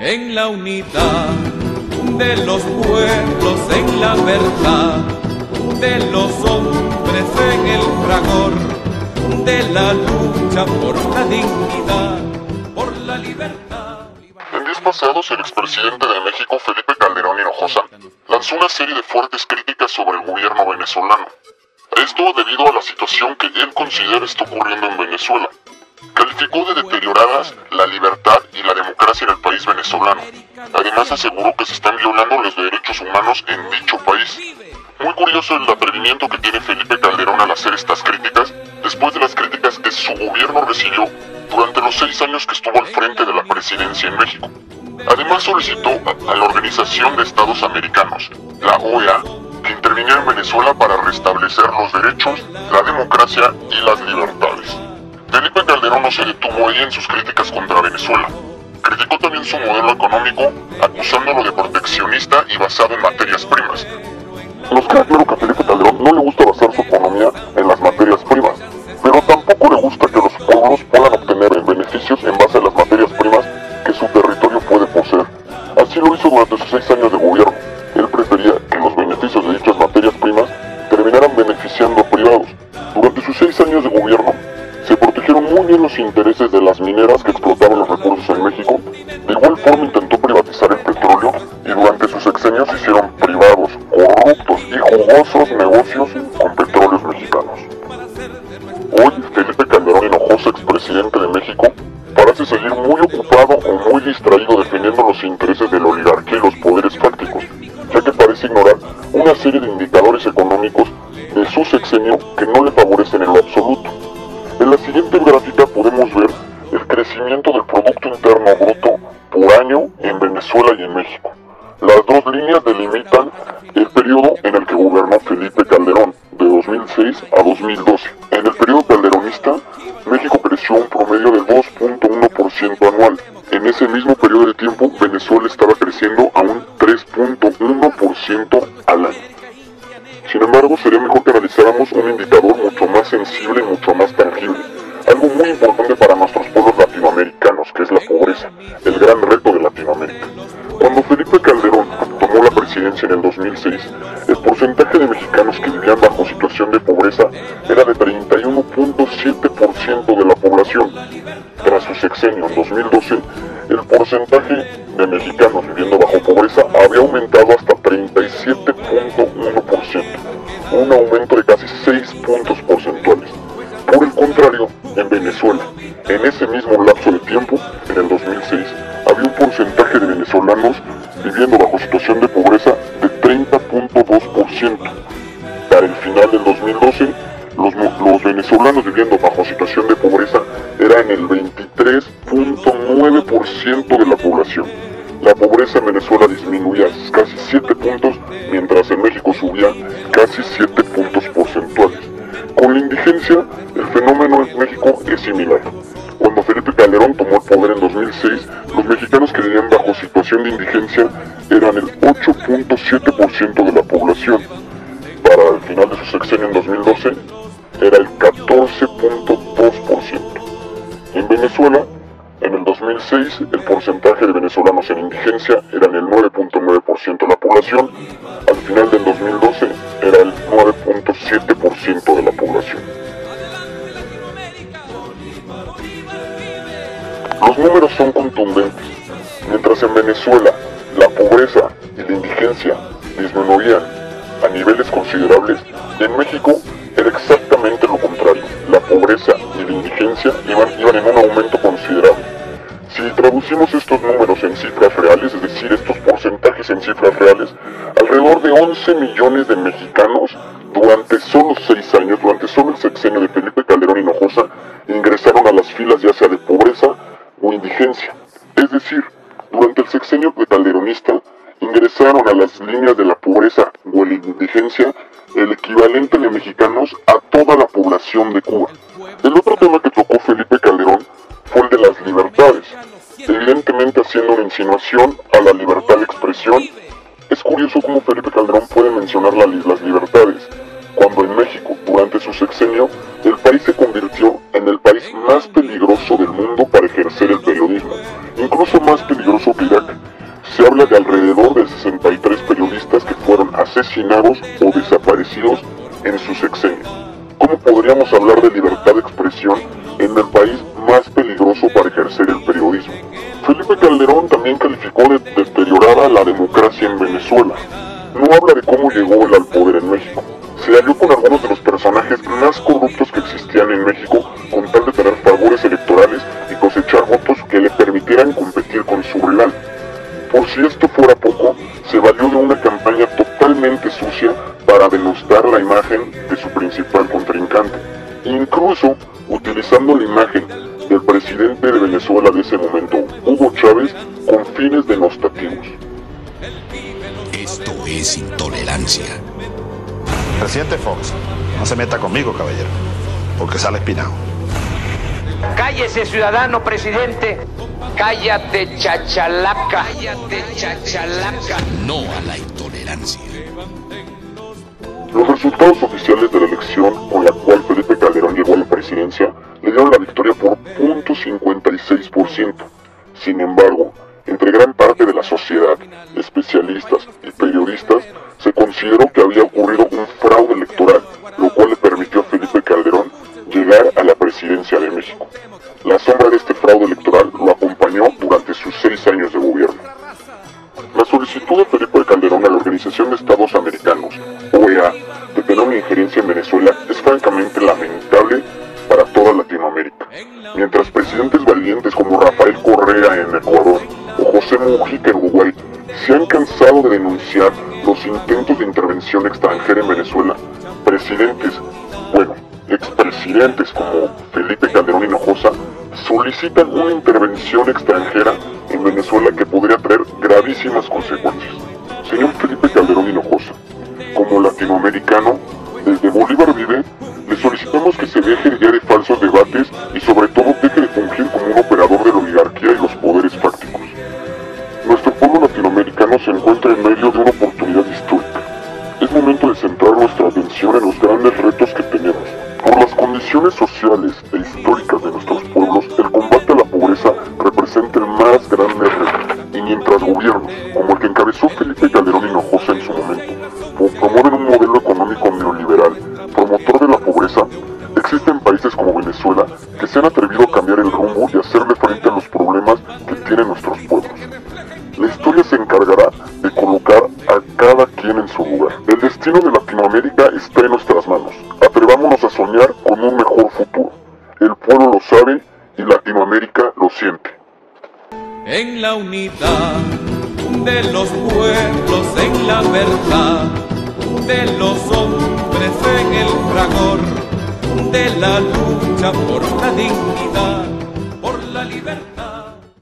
en la unidad de los pueblos, en la verdad de los hombres, en el fragor de la lucha por la dignidad, por la libertad. En días pasados, el expresidente de México, Felipe Calderón Hinojosa, lanzó una serie de fuertes críticas sobre el gobierno venezolano. Esto debido a la situación que él considera está ocurriendo en Venezuela. Calificó de deterioradas la libertad y la democracia en el país venezolano. Además aseguró que se están violando los derechos humanos en dicho país. Muy curioso el atrevimiento que tiene Felipe Calderón al hacer estas críticas, después de las críticas que su gobierno recibió durante los 6 años que estuvo al frente de la presidencia en México. Además solicitó a la Organización de Estados Americanos, la OEA, que interviniera en Venezuela para restablecer los derechos, la democracia y las libertades. Felipe Calderón no se detuvo ahí en sus críticas contra Venezuela. Criticó también su modelo económico, acusándolo de proteccionista y basado en materias primas. Nos queda claro que a Felipe Calderón no le gusta basar su economía en las materias primas, pero tampoco le gusta que los pueblos puedan obtener beneficios en base a las materias primas que su territorio puede poseer. Así lo hizo durante sus 6 años de gobierno. Él prefería que los beneficios de dichas materias primas terminaran beneficiando a privados. Durante sus 6 años de gobierno, se protegieron muy bien los intereses de las mineras que explotaban los recursos en México. De igual forma intentó privatizar el petróleo y durante sus sexenios hicieron privados, corruptos y jugosos negocios con petróleos mexicanos. Hoy, Felipe Calderón Hinojosa, expresidente de México, parece seguir muy ocupado o muy distraído defendiendo los intereses de la oligarquía y los poderes fácticos, ya que parece ignorar una serie de indicadores económicos de su sexenio que no le favorecen en lo absoluto. En la siguiente gráfica podemos ver el crecimiento del Producto Interno Bruto por año en Venezuela y en México. Las dos líneas delimitan el periodo en el que gobernó Felipe Calderón, de 2006 a 2012. En el periodo calderonista, México creció un promedio del 2.1% anual. En ese mismo periodo de tiempo, Venezuela estaba creciendo a un 3.1% al año. Sin embargo, sería mejor que analizáramos un indicador mucho más sensible y mucho más tangible. Algo muy importante para nuestros pueblos latinoamericanos, que es la pobreza, el gran reto de Latinoamérica. Cuando Felipe Calderón tomó la presidencia en el 2006, el porcentaje de mexicanos que vivían bajo situación de pobreza era de 31.7% de la población. Tras su sexenio en 2012, el porcentaje de mexicanos viviendo bajo pobreza había aumentado hasta 37.1%, un aumento de casi 6 puntos porcentuales. Por el contrario, en Venezuela, en ese mismo lapso de tiempo, en el 2006, había un porcentaje de venezolanos viviendo bajo situación de pobreza de 30.2%. Para el final del 2012, los venezolanos viviendo bajo situación de pobreza eran el 23.9% de la población. La pobreza en Venezuela disminuía casi 7 puntos, mientras en México subía casi 7 puntos porcentuales. Con la indigencia, el fenómeno en México es similar. Cuando Felipe Calderón tomó el poder en 2006, los mexicanos que vivían bajo situación de indigencia eran el 8.7% de la población. Para el final de su sexenio en 2012, era el 14.2%. En Venezuela, en el 2006, el porcentaje de venezolanos en indigencia era el 9.9% de la población. Al final del 2012, era el 9.7% de la población. Los números son contundentes. Mientras en Venezuela la pobreza y la indigencia disminuían a niveles considerables, en México era exactamente lo contrario. La pobreza y la indigencia iban en un aumento considerable. Si traducimos estos números en cifras reales, es decir, estos porcentajes en cifras reales, alrededor de 11 millones de mexicanos durante solo 6 años, durante solo el sexenio de Felipe Calderón Hinojosa, ingresaron a las filas ya sea de pobreza o indigencia. Es decir, durante el sexenio calderonista ingresaron a las líneas de la pobreza o la indigencia el equivalente de mexicanos a toda la población de Cuba. El otro tema que tocó Felipe Calderón fue el de las libertades, evidentemente haciendo una insinuación a la libertad de expresión. Es curioso cómo Felipe Calderón puede mencionar las libertades, cuando en México, durante su sexenio, el país se convirtió en el país más peligroso del mundo para ejercer el periodismo, incluso más peligroso que Irak. asesinados o desaparecidos en su sexenio. ¿Cómo podríamos hablar de libertad de expresión en el país más peligroso para ejercer el periodismo? Felipe Calderón también calificó de deteriorada la democracia en Venezuela. No habla de cómo llegó él al poder en México. Se alió con algunos de los personajes más corruptos que existían en México con tal de tener favores electorales y cosechar votos que le permitieran competir con su rival. Por si esto fuera poco, se valió de una campaña totalmente sucia para denostar la imagen de su principal contrincante, incluso utilizando la imagen del presidente de Venezuela de ese momento, Hugo Chávez, con fines denostativos. Esto es intolerancia. Presidente Fox, no se meta conmigo, caballero, porque sale espinado. Cállese, ciudadano presidente. Cállate, chachalaca. Cállate, chachalaca. No a la intolerancia. Los resultados oficiales de la elección con la cual Felipe Calderón llegó a la presidencia le dieron la victoria por 0.56%. Sin embargo, entre gran parte de la sociedad, especialistas y periodistas, se consideró que había ocurrido un fraude electoral, lo cual le permitió a Felipe Calderón llegar a la presidencia de México. La sombra de este fraude electoral lo acompañó durante sus 6 años de gobierno. La solicitud de Felipe Calderón a la Organización de Estados Americanos, OEA, de tener una injerencia en Venezuela es francamente lamentable para toda Latinoamérica. Mientras presidentes valientes como Rafael Correa en Ecuador o José Mujica en Uruguay se han cansado de denunciar los intentos de intervención extranjera en Venezuela, expresidentes como Felipe Calderón Hinojosa solicitan una intervención extranjera en Venezuela que podría traer gravísimas consecuencias. Señor Felipe Calderón Hinojosa, como latinoamericano, desde Bolívar Vive, le solicitamos que se deje ya de falsos debates y sobre todo deje de fungir como un operador de la oligarquía y los poderes fácticos. Nuestro pueblo latinoamericano se encuentra en medio de una oportunidad histórica. Es momento de centrar nuestra atención en los grandes retos que tenemos. Por las condiciones sociales e históricas de nuestros pueblos, el combate a la pobreza representa el más grande reto. Y mientras gobiernos, como el que encabezó Felipe Calderón Hinojosa en su momento, promueven un modelo económico neoliberal, promotor de la pobreza, existen países como Venezuela que se han atrevido a cambiar el rumbo y hacerle frente a los problemas que tienen nuestros pueblos. La historia se encargará de colocar a cada quien en su lugar. El destino de Latinoamérica está en nuestras manos. Atrevámonos a soñar con un mejor futuro. El pueblo lo sabe y Latinoamérica lo siente. En la unidad de los pueblos, en la verdad de los hombres, en el fragor de la lucha por la dignidad.